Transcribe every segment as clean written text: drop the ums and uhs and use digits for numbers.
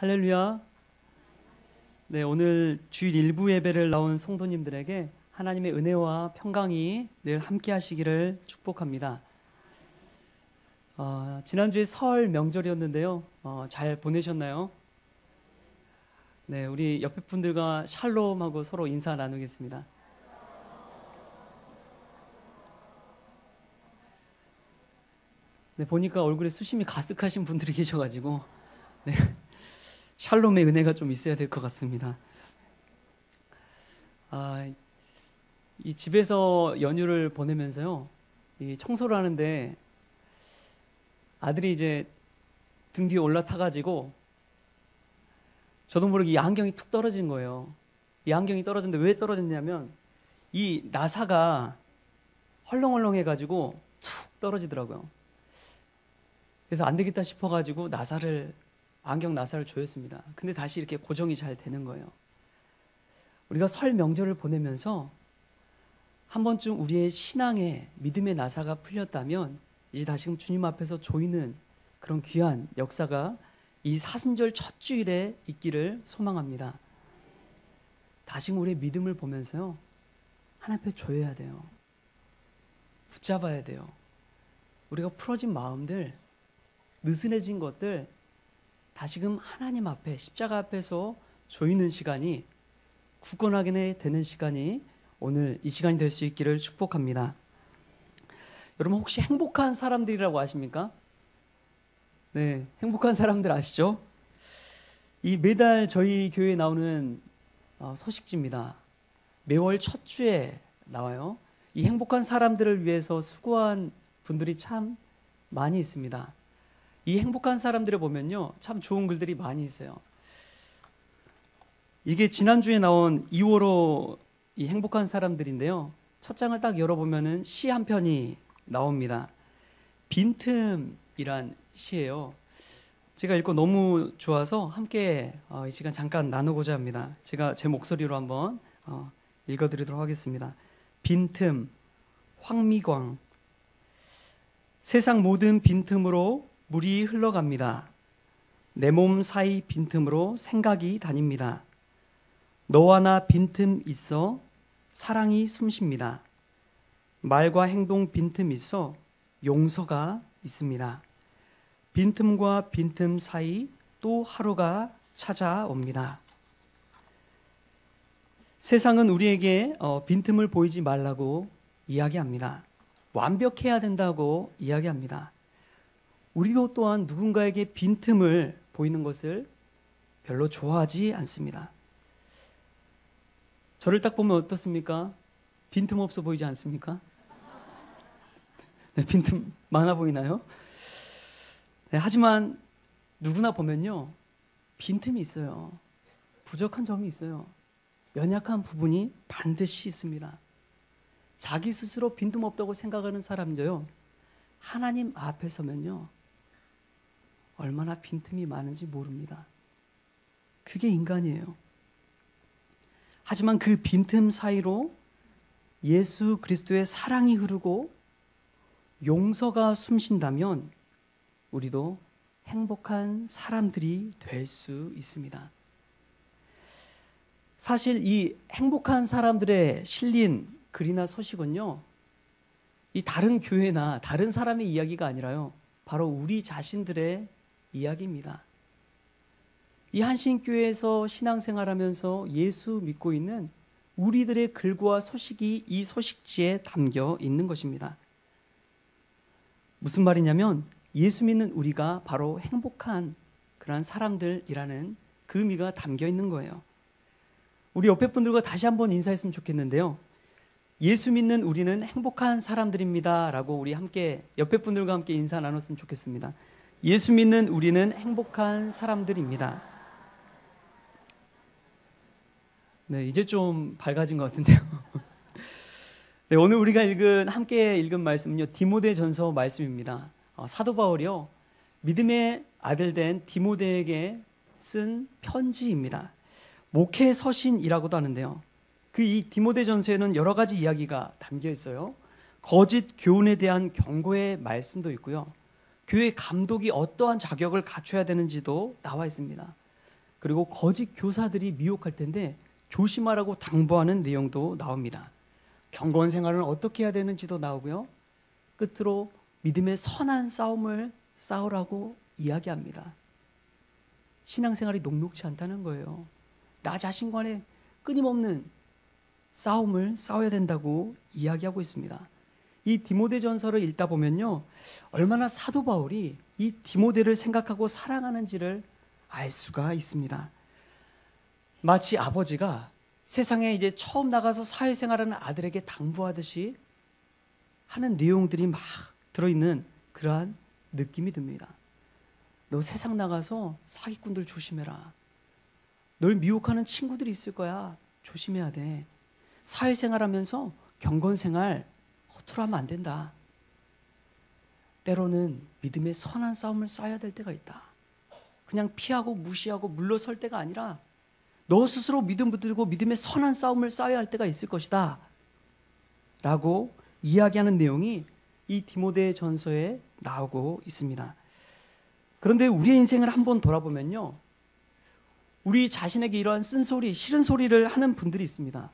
할렐루야. 네, 오늘 주일 일부 예배를 나온 성도님들에게 하나님의 은혜와 평강이 늘 함께 하시기를 축복합니다. 지난주에 설 명절이었는데요. 잘 보내셨나요? 네, 우리 옆에 분들과 샬롬하고 서로 인사 나누겠습니다. 네, 보니까 얼굴에 수심이 가득하신 분들이 계셔가지고 네, 샬롬의 은혜가 좀 있어야 될 것 같습니다. 이 집에서 연휴를 보내면서요, 이 청소를 하는데 아들이 이제 등 뒤에 올라타가지고 저도 모르게 이 안경이 툭 떨어진 거예요. 이 안경이 떨어졌는데 왜 떨어졌냐면 이 나사가 헐렁헐렁해가지고 툭 떨어지더라고요. 그래서 안 되겠다 싶어가지고 안경 나사를 조였습니다. 근데 다시 이렇게 고정이 잘 되는 거예요. 우리가 설 명절을 보내면서 한 번쯤 우리의 신앙의 믿음의 나사가 풀렸다면 이제 다시금 주님 앞에서 조이는 그런 귀한 역사가 이 사순절 첫 주일에 있기를 소망합니다. 다시금 우리의 믿음을 보면서요, 하나님 앞에 조여야 돼요. 붙잡아야 돼요. 우리가 풀어진 마음들, 느슨해진 것들 다시금 하나님 앞에, 십자가 앞에서 조이는 시간이, 굳건하게 되는 시간이 오늘 이 시간이 될 수 있기를 축복합니다. 여러분 혹시 행복한 사람들이라고 아십니까? 네, 행복한 사람들 아시죠? 이 매달 저희 교회에 나오는 소식지입니다. 매월 첫 주에 나와요. 이 행복한 사람들을 위해서 수고한 분들이 참 많이 있습니다. 이 행복한 사람들을 보면요, 참 좋은 글들이 많이 있어요. 이게 지난주에 나온 2월호 이 행복한 사람들인데요, 첫 장을 딱 열어보면은 시 한 편이 나옵니다. 빈틈이란 시예요. 제가 읽고 너무 좋아서 함께 이 시간 잠깐 나누고자 합니다. 제가 제 목소리로 한번 읽어드리도록 하겠습니다. 빈틈, 황미광. 세상 모든 빈틈으로 물이 흘러갑니다. 내 몸 사이 빈틈으로 생각이 다닙니다. 너와 나 빈틈 있어 사랑이 숨쉽니다. 말과 행동 빈틈 있어 용서가 있습니다. 빈틈과 빈틈 사이 또 하루가 찾아옵니다. 세상은 우리에게 빈틈을 보이지 말라고 이야기합니다. 완벽해야 된다고 이야기합니다. 우리도 또한 누군가에게 빈틈을 보이는 것을 별로 좋아하지 않습니다. 저를 딱 보면 어떻습니까? 빈틈 없어 보이지 않습니까? 네, 빈틈 많아 보이나요? 네, 하지만 누구나 보면요, 빈틈이 있어요. 부족한 점이 있어요. 연약한 부분이 반드시 있습니다. 자기 스스로 빈틈 없다고 생각하는 사람도요, 하나님 앞에 서면요, 얼마나 빈틈이 많은지 모릅니다. 그게 인간이에요. 하지만 그 빈틈 사이로 예수 그리스도의 사랑이 흐르고 용서가 숨쉰다면 우리도 행복한 사람들이 될 수 있습니다. 사실 이 행복한 사람들의 실린 글이나 소식은요, 이 다른 교회나 다른 사람의 이야기가 아니라요, 바로 우리 자신들의 이야기입니다. 이 한신교회에서 신앙생활하면서 예수 믿고 있는 우리들의 글과 소식이 이 소식지에 담겨 있는 것입니다. 무슨 말이냐면 예수 믿는 우리가 바로 행복한 그런 사람들이라는 그 의미가 담겨 있는 거예요. 우리 옆에 분들과 다시 한번 인사했으면 좋겠는데요, 예수 믿는 우리는 행복한 사람들입니다 라고 우리 함께 옆에 분들과 함께 인사 나눴으면 좋겠습니다. 예수 믿는 우리는 행복한 사람들입니다. 네, 이제 좀 밝아진 것 같은데요. 네, 오늘 우리가 함께 읽은 말씀은요, 디모데전서 말씀입니다. 사도 바울이요, 믿음의 아들 된 디모데에게 쓴 편지입니다. 목회 서신이라고도 하는데요, 이 디모데전서에는 여러 가지 이야기가 담겨 있어요. 거짓 교훈에 대한 경고의 말씀도 있고요, 교회 감독이 어떠한 자격을 갖춰야 되는지도 나와 있습니다. 그리고 거짓 교사들이 미혹할 텐데 조심하라고 당부하는 내용도 나옵니다. 경건 생활은 어떻게 해야 되는지도 나오고요. 끝으로 믿음의 선한 싸움을 싸우라고 이야기합니다. 신앙생활이 녹록지 않다는 거예요. 나 자신 간에 끊임없는 싸움을 싸워야 된다고 이야기하고 있습니다. 이 디모데전서를 읽다 보면요, 얼마나 사도 바울이 이 디모데를 생각하고 사랑하는지를 알 수가 있습니다. 마치 아버지가 세상에 이제 처음 나가서 사회생활하는 아들에게 당부하듯이 하는 내용들이 막 들어있는 그러한 느낌이 듭니다. 너 세상 나가서 사기꾼들 조심해라. 널 미혹하는 친구들이 있을 거야. 조심해야 돼. 사회생활하면서 경건생활 허투루 하면 안 된다. 때로는 믿음의 선한 싸움을 싸워야 될 때가 있다. 그냥 피하고 무시하고 물러설 때가 아니라 너 스스로 믿음 붙들고 믿음의 선한 싸움을 싸워야 할 때가 있을 것이다 라고 이야기하는 내용이 이 디모데 전서에 나오고 있습니다. 그런데 우리의 인생을 한번 돌아보면요, 우리 자신에게 이러한 쓴소리, 싫은 소리를 하는 분들이 있습니다.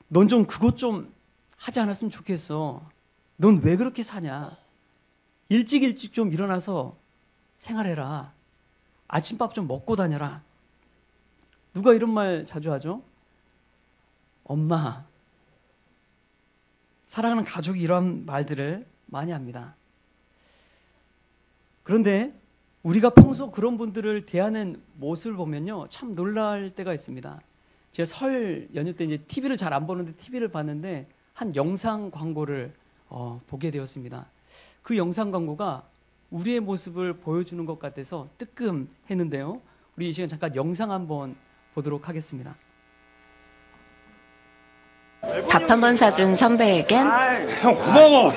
넌 좀 그것 좀 하지 않았으면 좋겠어. 넌 왜 그렇게 사냐. 일찍 좀 일어나서 생활해라. 아침밥 좀 먹고 다녀라. 누가 이런 말 자주 하죠? 엄마, 사랑하는 가족이 이런 말들을 많이 합니다. 그런데 우리가 평소 그런 분들을 대하는 모습을 보면요, 참 놀랄 때가 있습니다. 제가 설 연휴 때 이제 TV를 잘 안 보는데 TV를 봤는데 한 영상 광고를 보게 되었습니다. 그 영상 광고가 우리의 모습을 보여주는 것 같아서 뜨끔했는데요. 우리 이 시간 잠깐 영상 한번 보도록 하겠습니다. 밥 한 번 사준 선배에겐, 형 고마워.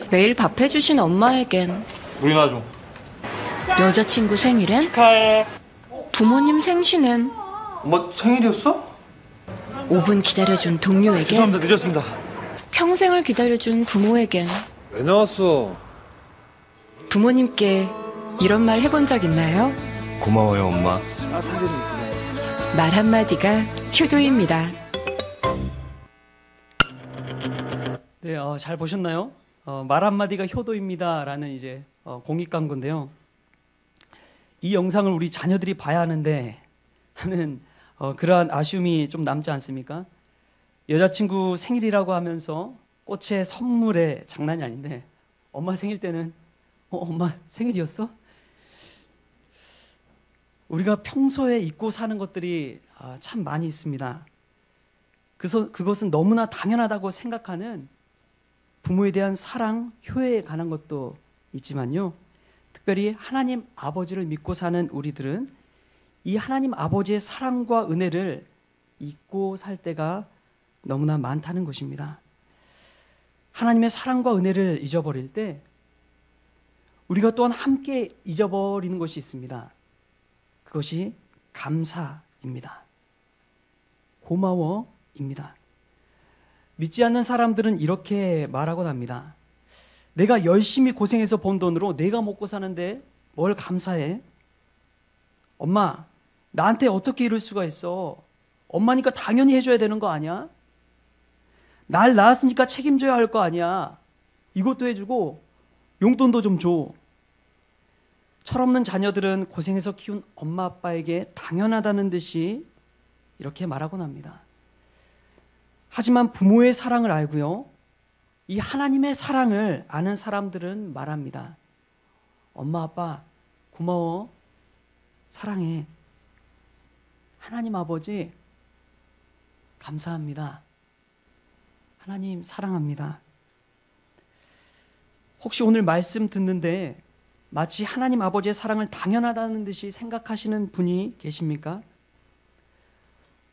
매일 밥 해주신 엄마에겐, 우리나 좀 여자친구 생일엔, 축하해. 부모님 생신엔, 엄마 생일이었어? 5분 기다려준 동료에겐, 죄송합니다, 늦었습니다. 평생을 기다려준 부모에겐. 왜 나왔어? 부모님께 이런 말 해본 적 있나요? 고마워요, 엄마. 말 한마디가 효도입니다. 네, 잘 보셨나요? 말 한마디가 효도입니다라는 이제 공익 광고인데요. 이 영상을 우리 자녀들이 봐야 하는데 하는 그러한 아쉬움이 좀 남지 않습니까? 여자친구 생일이라고 하면서 꽃의 선물에 장난이 아닌데 엄마 생일 때는 엄마 생일이었어? 우리가 평소에 잊고 사는 것들이 참 많이 있습니다. 그것은 너무나 당연하다고 생각하는 부모에 대한 사랑, 효애에 관한 것도 있지만요, 특별히 하나님 아버지를 믿고 사는 우리들은 이 하나님 아버지의 사랑과 은혜를 잊고 살 때가 너무나 많다는 것입니다. 하나님의 사랑과 은혜를 잊어버릴 때 우리가 또한 함께 잊어버리는 것이 있습니다. 그것이 감사입니다. 고마워입니다. 믿지 않는 사람들은 이렇게 말하곤 합니다. 내가 열심히 고생해서 번 돈으로 내가 먹고 사는데 뭘 감사해? 엄마, 나한테 어떻게 이럴 수가 있어? 엄마니까 당연히 해줘야 되는 거 아니야? 날 낳았으니까 책임져야 할 거 아니야? 이것도 해주고 용돈도 좀 줘. 철없는 자녀들은 고생해서 키운 엄마 아빠에게 당연하다는 듯이 이렇게 말하곤 합니다. 하지만 부모의 사랑을 알고요, 이 하나님의 사랑을 아는 사람들은 말합니다. 엄마 아빠 고마워, 사랑해. 하나님 아버지 감사합니다. 하나님 사랑합니다. 혹시 오늘 말씀 듣는데 마치 하나님 아버지의 사랑을 당연하다는 듯이 생각하시는 분이 계십니까?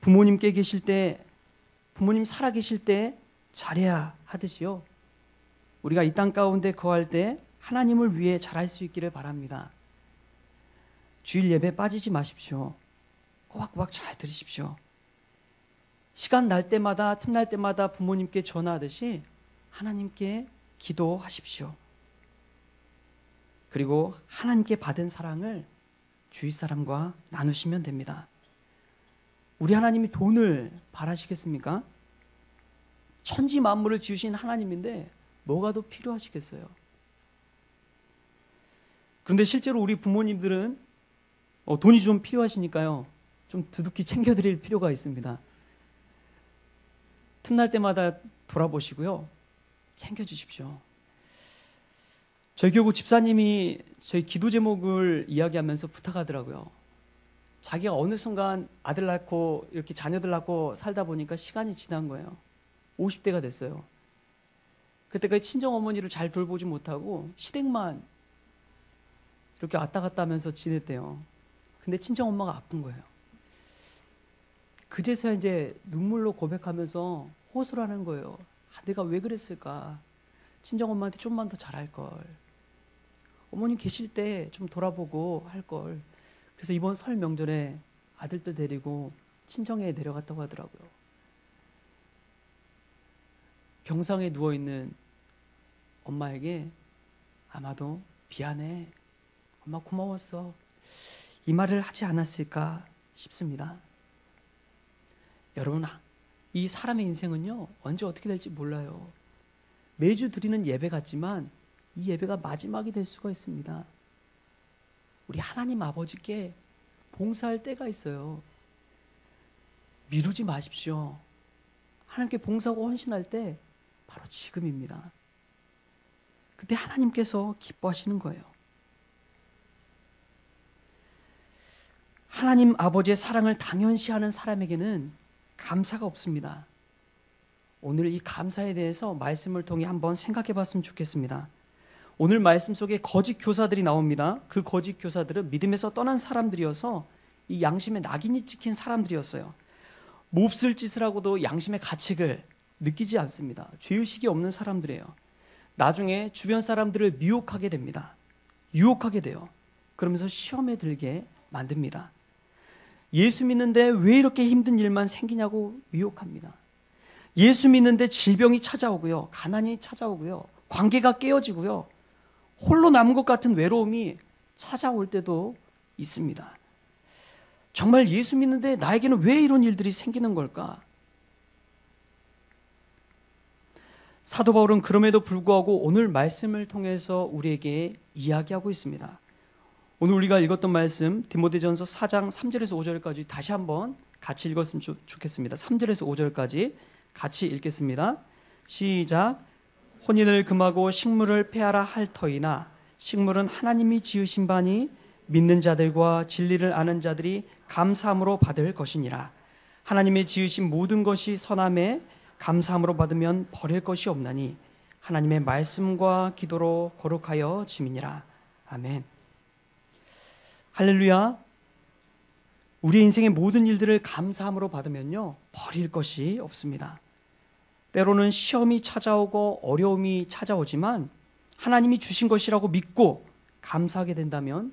부모님께 계실 때, 부모님 살아 계실 때 잘해야 하듯이요, 우리가 이 땅 가운데 거할 때 하나님을 위해 잘할 수 있기를 바랍니다. 주일 예배 빠지지 마십시오. 꼬박꼬박 잘 들으십시오. 시간 날 때마다, 틈날 때마다 부모님께 전화하듯이 하나님께 기도하십시오. 그리고 하나님께 받은 사랑을 주위 사람과 나누시면 됩니다. 우리 하나님이 돈을 바라시겠습니까? 천지 만물을 지으신 하나님인데 뭐가 더 필요하시겠어요? 그런데 실제로 우리 부모님들은 돈이 좀 필요하시니까요, 좀 두둑히 챙겨드릴 필요가 있습니다. 틈날 때마다 돌아보시고요, 챙겨주십시오. 저희 교구 집사님이 저희 기도 제목을 이야기하면서 부탁하더라고요. 자기가 어느 순간 아들 낳고 이렇게 자녀들 낳고 살다 보니까 시간이 지난 거예요. 50대가 됐어요. 그때까지 친정어머니를 잘 돌보지 못하고 시댁만 이렇게 왔다 갔다 하면서 지냈대요. 근데 친정엄마가 아픈 거예요. 그제서야 이제 눈물로 고백하면서 호소를 하는 거예요. 내가 왜 그랬을까? 친정엄마한테 좀만 더 잘할 걸. 어머님 계실 때 좀 돌아보고 할 걸. 그래서 이번 설 명절에 아들들 데리고 친정에 내려갔다고 하더라고요. 병상에 누워있는 엄마에게 아마도 미안해, 엄마 고마웠어, 이 말을 하지 않았을까 싶습니다. 여러분, 이 사람의 인생은요, 언제 어떻게 될지 몰라요. 매주 드리는 예배 같지만 이 예배가 마지막이 될 수가 있습니다. 우리 하나님 아버지께 봉사할 때가 있어요. 미루지 마십시오. 하나님께 봉사하고 헌신할 때 바로 지금입니다. 그때 하나님께서 기뻐하시는 거예요. 하나님 아버지의 사랑을 당연시하는 사람에게는 감사가 없습니다. 오늘 이 감사에 대해서 말씀을 통해 한번 생각해 봤으면 좋겠습니다. 오늘 말씀 속에 거짓 교사들이 나옵니다. 그 거짓 교사들은 믿음에서 떠난 사람들이어서 이 양심에 낙인이 찍힌 사람들이었어요. 몹쓸 짓을 하고도 양심의 가책을 느끼지 않습니다. 죄의식이 없는 사람들이에요. 나중에 주변 사람들을 미혹하게 됩니다. 유혹하게 돼요. 그러면서 시험에 들게 만듭니다. 예수 믿는데 왜 이렇게 힘든 일만 생기냐고 미혹합니다. 예수 믿는데 질병이 찾아오고요, 가난이 찾아오고요, 관계가 깨어지고요, 홀로 남은 것 같은 외로움이 찾아올 때도 있습니다. 정말 예수 믿는데 나에게는 왜 이런 일들이 생기는 걸까? 사도 바울은 그럼에도 불구하고 오늘 말씀을 통해서 우리에게 이야기하고 있습니다. 오늘 우리가 읽었던 말씀 디모데전서 4장 3절에서 5절까지 다시 한번 같이 읽었으면 좋겠습니다. 3절에서 5절까지 같이 읽겠습니다. 시작. 혼인을 금하고 식물을 폐하라 할 터이나 식물은 하나님이 지으신 바니 믿는 자들과 진리를 아는 자들이 감사함으로 받을 것이니라. 하나님의 지으신 모든 것이 선함에 감사함으로 받으면 버릴 것이 없나니 하나님의 말씀과 기도로 거룩하여 짐이니라. 아멘. 할렐루야. 우리 인생의 모든 일들을 감사함으로 받으면요, 버릴 것이 없습니다. 때로는 시험이 찾아오고 어려움이 찾아오지만 하나님이 주신 것이라고 믿고 감사하게 된다면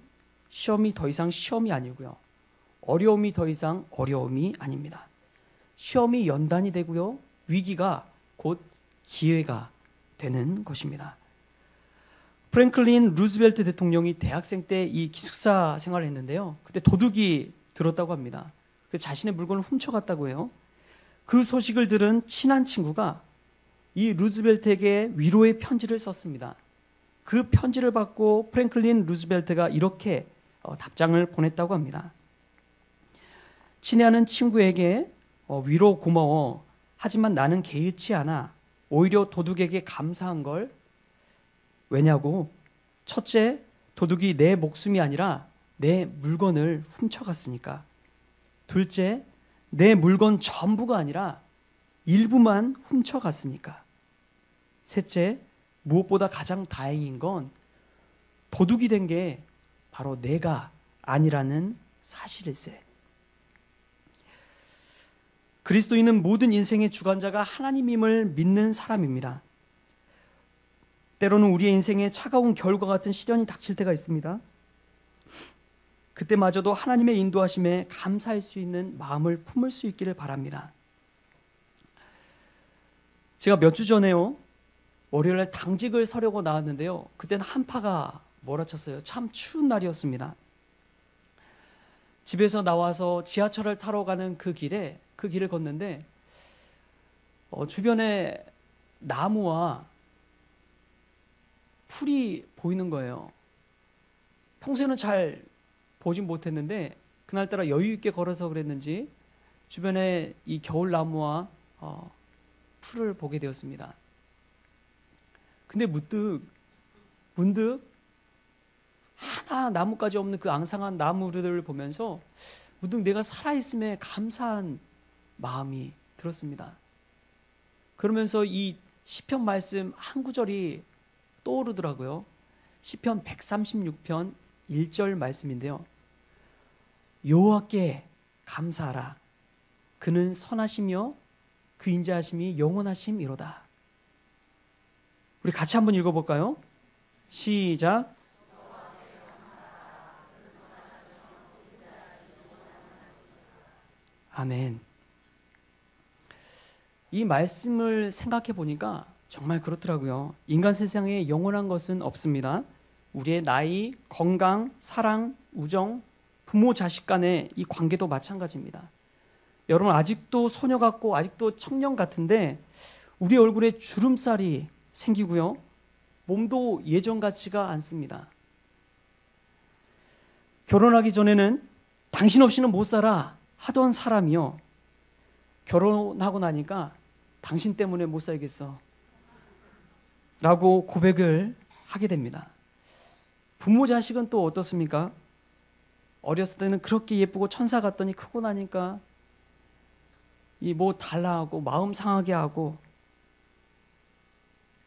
시험이 더 이상 시험이 아니고요, 어려움이 더 이상 어려움이 아닙니다. 시험이 연단이 되고요, 위기가 곧 기회가 되는 것입니다. 프랭클린 루즈벨트 대통령이 대학생 때 이 기숙사 생활을 했는데요, 그때 도둑이 들었다고 합니다. 그래서 자신의 물건을 훔쳐갔다고 해요. 그 소식을 들은 친한 친구가 이 루즈벨트에게 위로의 편지를 썼습니다. 그 편지를 받고 프랭클린 루즈벨트가 이렇게 답장을 보냈다고 합니다. 친애하는 친구에게 위로 고마워. 하지만 나는 개의치 않아. 오히려 도둑에게 감사한 걸. 왜냐고? 첫째, 도둑이 내 목숨이 아니라 내 물건을 훔쳐갔으니까. 둘째, 내 물건 전부가 아니라 일부만 훔쳐갔으니까. 셋째, 무엇보다 가장 다행인 건 도둑이 된 게 바로 내가 아니라는 사실일세. 그리스도인은 모든 인생의 주관자가 하나님임을 믿는 사람입니다. 때로는 우리의 인생에 차가운 겨울과 같은 시련이 닥칠 때가 있습니다. 그때마저도 하나님의 인도하심에 감사할 수 있는 마음을 품을 수 있기를 바랍니다. 제가 몇 주 전에요, 월요일에 당직을 서려고 나왔는데요, 그때는 한파가 몰아쳤어요. 참 추운 날이었습니다. 집에서 나와서 지하철을 타러 가는 그 길을 걷는데 주변에 나무와 풀이 보이는 거예요. 평소에는 잘 보진 못했는데 그날따라 여유 있게 걸어서 그랬는지 주변에 이 겨울나무와 풀을 보게 되었습니다. 근데 문득 하나 나뭇가지 없는 그 앙상한 나무들을 보면서 문득 내가 살아있음에 감사한 마음이 들었습니다. 그러면서 이 시편 말씀 한 구절이 떠오르더라고요. 시편 136편 1절 말씀인데요. 여호와께 감사하라. 그는 선하시며 그 인자하심이 영원하심이로다. 우리 같이 한번 읽어볼까요? 시작. 아멘. 이 말씀을 생각해 보니까 정말 그렇더라고요. 인간 세상에 영원한 것은 없습니다. 우리의 나이, 건강, 사랑, 우정, 부모 자식 간의 이 관계도 마찬가지입니다. 여러분 아직도 소녀 같고 아직도 청년 같은데 우리 얼굴에 주름살이 생기고요. 몸도 예전 같지가 않습니다. 결혼하기 전에는 당신 없이는 못 살아 하던 사람이요. 결혼하고 나니까 당신 때문에 못 살겠어 라고 고백을 하게 됩니다. 부모 자식은 또 어떻습니까? 어렸을 때는 그렇게 예쁘고 천사 같더니 크고 나니까 이 뭐 달라하고 마음 상하게 하고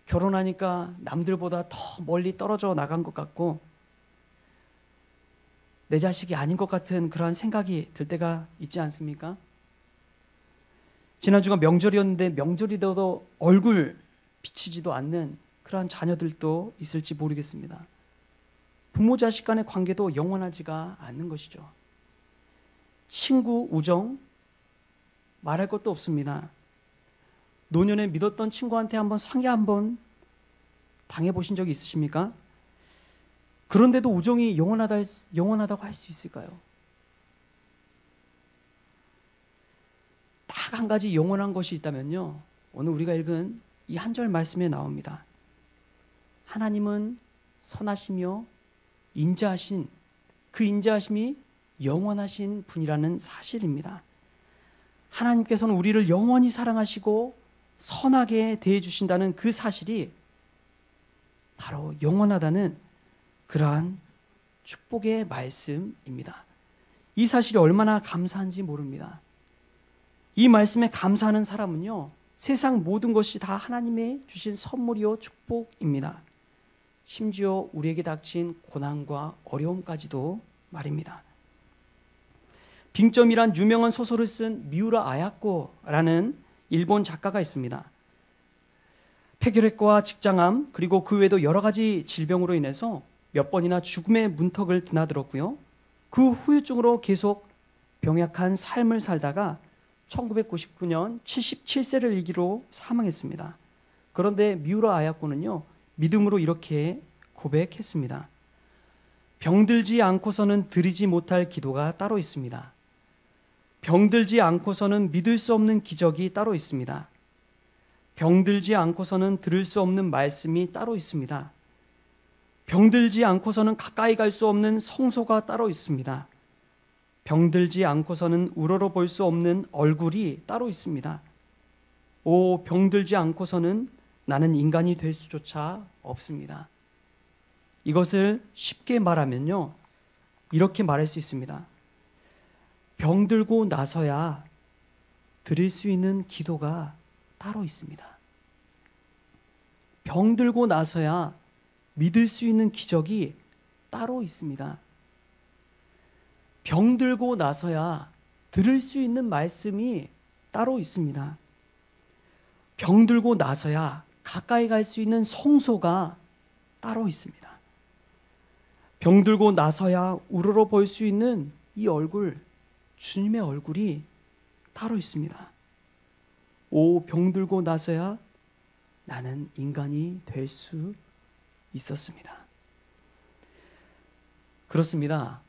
결혼하니까 남들보다 더 멀리 떨어져 나간 것 같고 내 자식이 아닌 것 같은 그러한 생각이 들 때가 있지 않습니까? 지난주가 명절이었는데 명절이 되어도 얼굴 비치지도 않는 그러한 자녀들도 있을지 모르겠습니다. 부모 자식 간의 관계도 영원하지가 않는 것이죠. 친구, 우정 말할 것도 없습니다. 노년에 믿었던 친구한테 한번 상해 한번 당해보신 적이 있으십니까? 그런데도 우정이 영원하다고 할 수 있을까요? 딱 한 가지 영원한 것이 있다면요. 오늘 우리가 읽은 이 한 절 말씀에 나옵니다. 하나님은 선하시며 인자하신 그 인자하심이 영원하신 분이라는 사실입니다. 하나님께서는 우리를 영원히 사랑하시고 선하게 대해주신다는 그 사실이 바로 영원하다는 그러한 축복의 말씀입니다. 이 사실이 얼마나 감사한지 모릅니다. 이 말씀에 감사하는 사람은요, 세상 모든 것이 다 하나님의 주신 선물이요 축복입니다. 심지어 우리에게 닥친 고난과 어려움까지도 말입니다. 빙점이란 유명한 소설을 쓴 미우라 아야코라는 일본 작가가 있습니다. 폐결핵과 직장암 그리고 그 외에도 여러 가지 질병으로 인해서 몇 번이나 죽음의 문턱을 드나들었고요. 그 후유증으로 계속 병약한 삶을 살다가 1999년 77세를 일기로 사망했습니다. 그런데 미우라 아야코는요, 믿음으로 이렇게 고백했습니다. 병들지 않고서는 드리지 못할 기도가 따로 있습니다. 병들지 않고서는 믿을 수 없는 기적이 따로 있습니다. 병들지 않고서는 들을 수 없는 말씀이 따로 있습니다. 병들지 않고서는 가까이 갈 수 없는 성소가 따로 있습니다. 병들지 않고서는 우러러 볼 수 없는 얼굴이 따로 있습니다. 오, 병들지 않고서는 나는 인간이 될 수조차 없습니다. 이것을 쉽게 말하면요, 이렇게 말할 수 있습니다. 병들고 나서야 드릴 수 있는 기도가 따로 있습니다. 병들고 나서야 믿을 수 있는 기적이 따로 있습니다. 병들고 나서야 들을 수 있는 말씀이 따로 있습니다. 병들고 나서야 가까이 갈 수 있는 성소가 따로 있습니다. 병들고 나서야 우러러 볼 수 있는 이 얼굴, 주님의 얼굴이 따로 있습니다. 오, 병들고 나서야 나는 인간이 될 수 있었습니다. 그렇습니다.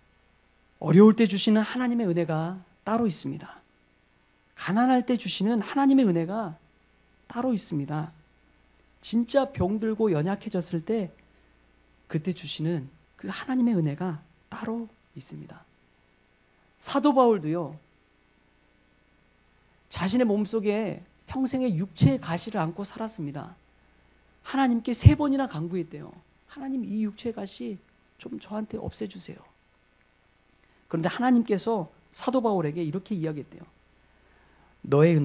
어려울 때 주시는 하나님의 은혜가 따로 있습니다. 가난할 때 주시는 하나님의 은혜가 따로 있습니다. 진짜 병들고 연약해졌을 때 그때 주시는 그 하나님의 은혜가 따로 있습니다. 사도 바울도요, 자신의 몸속에 평생의 육체의 가시를 안고 살았습니다. 하나님께 3번이나 간구했대요. 하나님, 이 육체의 가시 좀 저한테 없애주세요. 그런데 하나님께서 사도 바울에게 이렇게 이야기했대요. 내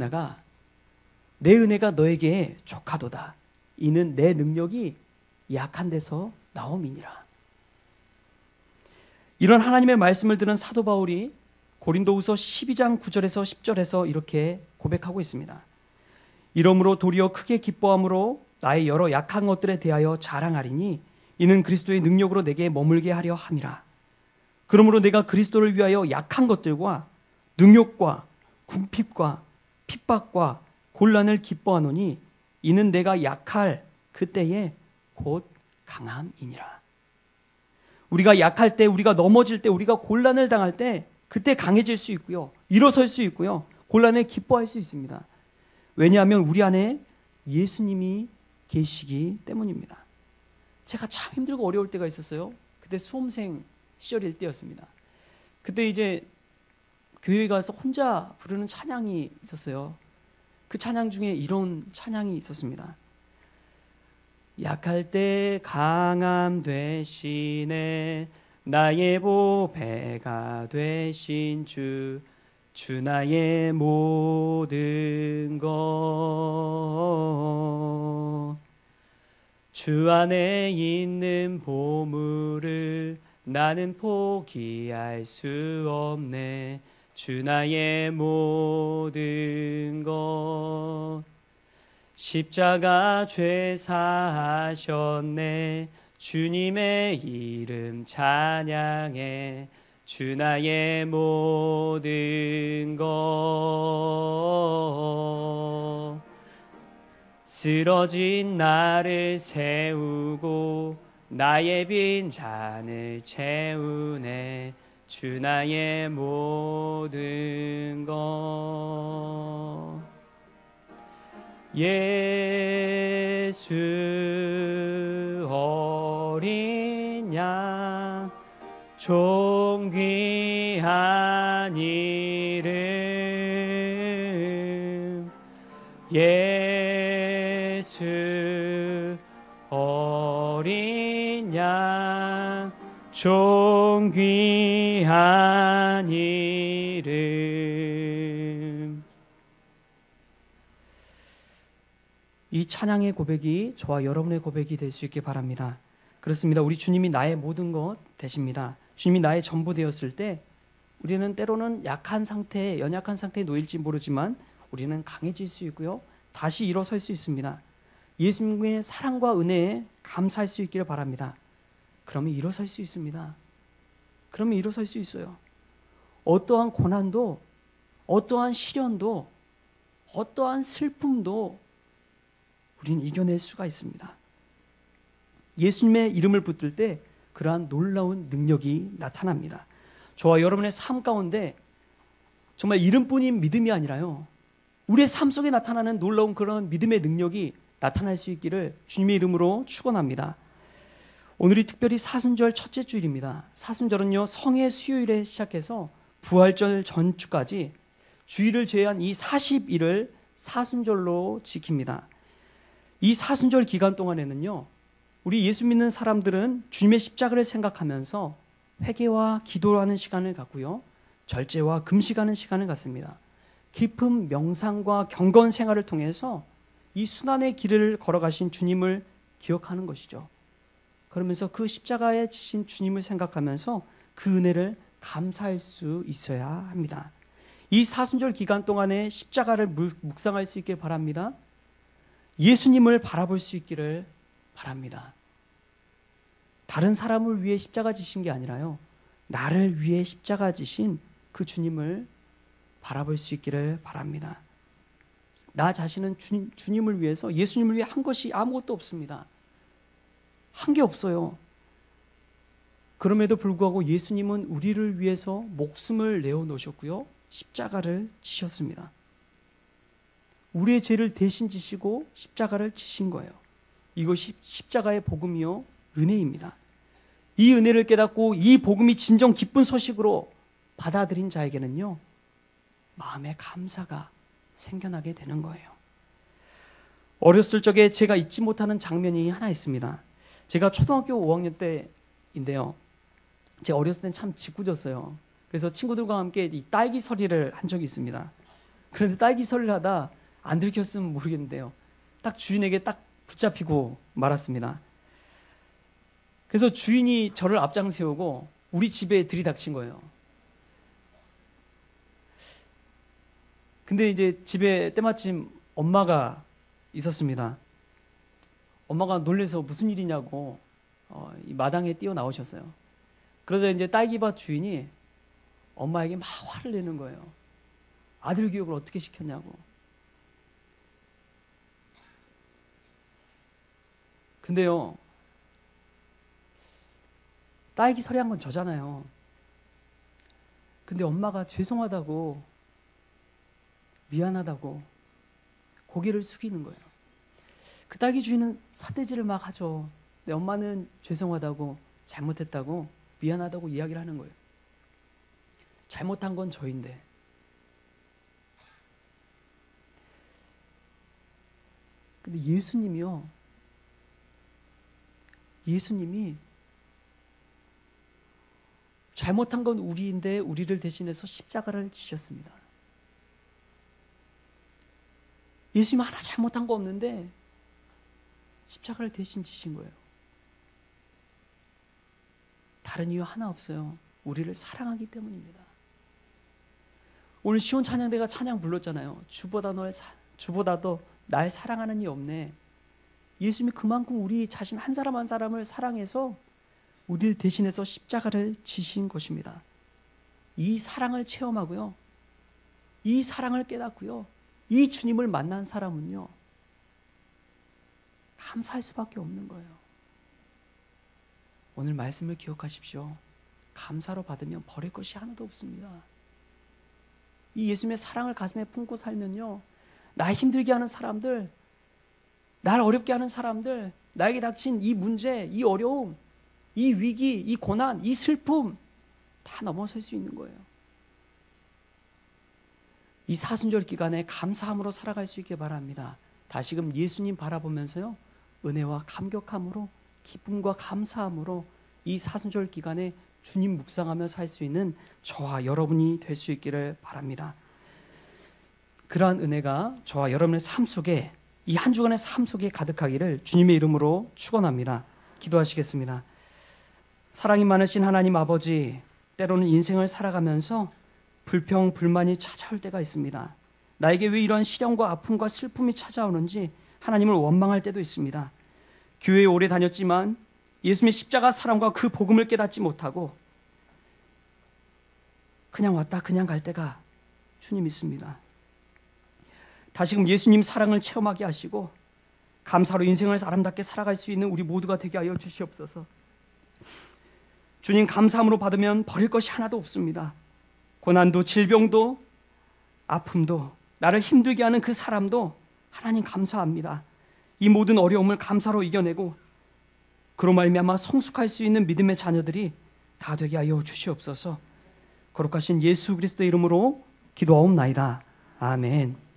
은혜가 너에게 족하도다. 이는 내 능력이 약한 데서 나옴이니라. 이런 하나님의 말씀을 들은 사도 바울이 고린도후서 12장 9절에서 10절에서 이렇게 고백하고 있습니다. 이러므로 도리어 크게 기뻐함으로 나의 여러 약한 것들에 대하여 자랑하리니 이는 그리스도의 능력으로 내게 머물게 하려 함이라. 그러므로 내가 그리스도를 위하여 약한 것들과 능욕과 궁핍과 핍박과 곤란을 기뻐하노니 이는 내가 약할 그때에 곧 강함이니라. 우리가 약할 때, 우리가 넘어질 때, 우리가 곤란을 당할 때 그때 강해질 수 있고요, 일어설 수 있고요, 곤란에 기뻐할 수 있습니다. 왜냐하면 우리 안에 예수님이 계시기 때문입니다. 제가 참 힘들고 어려울 때가 있었어요. 그때 수험생 시절일 때였습니다. 그때 이제 교회에 가서 혼자 부르는 찬양이 있었어요. 그 찬양 중에 이런 찬양이 있었습니다. 약할 때 강함 되시네 나의 보배가 되신 주 나의 모든 것 주 안에 있는 보물을 나는 포기할 수 없네 주 나의 모든 것 십자가 죄 사하셨네 주님의 이름 찬양해 주 나의 모든 것 쓰러진 나를 세우고 나의 빈 잔을 채우네 주 나의 모든 것 예수 어린 양 존귀한 이름 예수 어린 양 존귀한 이름. 이 찬양의 고백이 저와 여러분의 고백이 될 수 있길 바랍니다. 그렇습니다. 우리 주님이 나의 모든 것 되십니다. 주님이 나의 전부 되었을 때 우리는 때로는 약한 상태에, 연약한 상태에 놓일지 모르지만 우리는 강해질 수 있고요, 다시 일어설 수 있습니다. 예수님의 사랑과 은혜에 감사할 수 있기를 바랍니다. 그러면 일어설 수 있습니다. 그러면 일어설 수 있어요. 어떠한 고난도, 어떠한 시련도, 어떠한 슬픔도 우리는 이겨낼 수가 있습니다. 예수님의 이름을 붙들 때 그러한 놀라운 능력이 나타납니다. 저와 여러분의 삶 가운데 정말 이름뿐인 믿음이 아니라요, 우리의 삶 속에 나타나는 놀라운 그런 믿음의 능력이 나타날 수 있기를 주님의 이름으로 축원합니다. 오늘이 특별히 사순절 첫째 주일입니다. 사순절은요, 성의 수요일에 시작해서 부활절 전주까지 주일을 제외한 이 40일을 사순절로 지킵니다. 이 사순절 기간 동안에는요, 우리 예수 믿는 사람들은 주님의 십자가를 생각하면서 회개와 기도하는 시간을 갖고요, 절제와 금식하는 시간을 갖습니다. 깊은 명상과 경건 생활을 통해서 이 순환의 길을 걸어가신 주님을 기억하는 것이죠. 그러면서 그 십자가에 지신 주님을 생각하면서 그 은혜를 감사할 수 있어야 합니다. 이 사순절 기간 동안에 십자가를 묵상할 수 있길 바랍니다. 예수님을 바라볼 수 있기를 바랍니다. 다른 사람을 위해 십자가 지신 게 아니라요, 나를 위해 십자가 지신 그 주님을 바라볼 수 있기를 바랍니다. 나 자신은 주님을 위해서, 예수님을 위해 한 것이 아무것도 없습니다. 한 게 없어요. 그럼에도 불구하고 예수님은 우리를 위해서 목숨을 내어놓으셨고요. 십자가를 지셨습니다. 우리의 죄를 대신 지시고 십자가를 지신 거예요. 이것이 십자가의 복음이요, 은혜입니다. 이 은혜를 깨닫고 이 복음이 진정 기쁜 소식으로 받아들인 자에게는요, 마음의 감사가 생겨나게 되는 거예요. 어렸을 적에 제가 잊지 못하는 장면이 하나 있습니다. 제가 초등학교 5학년 때인데요. 제가 어렸을 땐 참 짓궂었어요. 그래서 친구들과 함께 이 딸기 서리를 한 적이 있습니다. 그런데 딸기 서리를 하다 안 들켰으면 모르겠는데요, 딱 주인에게 딱 붙잡히고 말았습니다. 그래서 주인이 저를 앞장 세우고 우리 집에 들이닥친 거예요. 근데 이제 집에 때마침 엄마가 있었습니다. 엄마가 놀래서 무슨 일이냐고 이 마당에 뛰어나오셨어요. 그러자 이제 딸기밭 주인이 엄마에게 막 화를 내는 거예요. 아들 교육을 어떻게 시켰냐고. 근데요, 딸기 서리 한 건 저잖아요. 근데 엄마가 죄송하다고, 미안하다고 고개를 숙이는 거예요. 그 딸기 주인은 삿대질을 막 하죠. 근데 엄마는 죄송하다고, 잘못했다고, 미안하다고 이야기를 하는 거예요. 잘못한 건 저인데. 근데 예수님이 잘못한 건 우리인데 우리를 대신해서 십자가를 지셨습니다. 예수님은 하나 잘못한 거 없는데 십자가를 대신 지신 거예요. 다른 이유 하나 없어요. 우리를 사랑하기 때문입니다. 오늘 시온 찬양대가 찬양 불렀잖아요. 주보다도 날 사랑하는 이 없네. 예수님이 그만큼 우리 자신 한 사람 한 사람을 사랑해서 우리를 대신해서 십자가를 지신 것입니다. 이 사랑을 체험하고요, 이 사랑을 깨닫고요, 이 주님을 만난 사람은요, 감사할 수밖에 없는 거예요. 오늘 말씀을 기억하십시오. 감사로 받으면 버릴 것이 하나도 없습니다. 이 예수님의 사랑을 가슴에 품고 살면요, 날 힘들게 하는 사람들, 날 어렵게 하는 사람들, 나에게 닥친 이 문제, 이 어려움, 이 위기, 이 고난, 이 슬픔 다 넘어설 수 있는 거예요. 이 사순절 기간에 감사함으로 살아갈 수 있게 바랍니다. 다시금 예수님 바라보면서요, 은혜와 감격함으로, 기쁨과 감사함으로 이 사순절 기간에 주님 묵상하며 살 수 있는 저와 여러분이 될 수 있기를 바랍니다. 그러한 은혜가 저와 여러분의 삶 속에, 이 한 주간의 삶 속에 가득하기를 주님의 이름으로 축원합니다. 기도하시겠습니다. 사랑이 많으신 하나님 아버지, 때로는 인생을 살아가면서 불평, 불만이 찾아올 때가 있습니다. 나에게 왜 이런 시련과 아픔과 슬픔이 찾아오는지 하나님을 원망할 때도 있습니다. 교회에 오래 다녔지만 예수님의 십자가 사랑과 그 복음을 깨닫지 못하고 그냥 왔다 그냥 갈 때가 주님 있습니다. 다시금 예수님 사랑을 체험하게 하시고 감사로 인생을 아름답게 살아갈 수 있는 우리 모두가 되게 하여 주시옵소서. 주님, 감사함으로 받으면 버릴 것이 하나도 없습니다. 고난도, 질병도, 아픔도, 나를 힘들게 하는 그 사람도 하나님 감사합니다. 이 모든 어려움을 감사로 이겨내고 그로 말미암아 성숙할 수 있는 믿음의 자녀들이 다 되게 하여 주시옵소서. 거룩하신 예수 그리스도의 이름으로 기도하옵나이다. 아멘.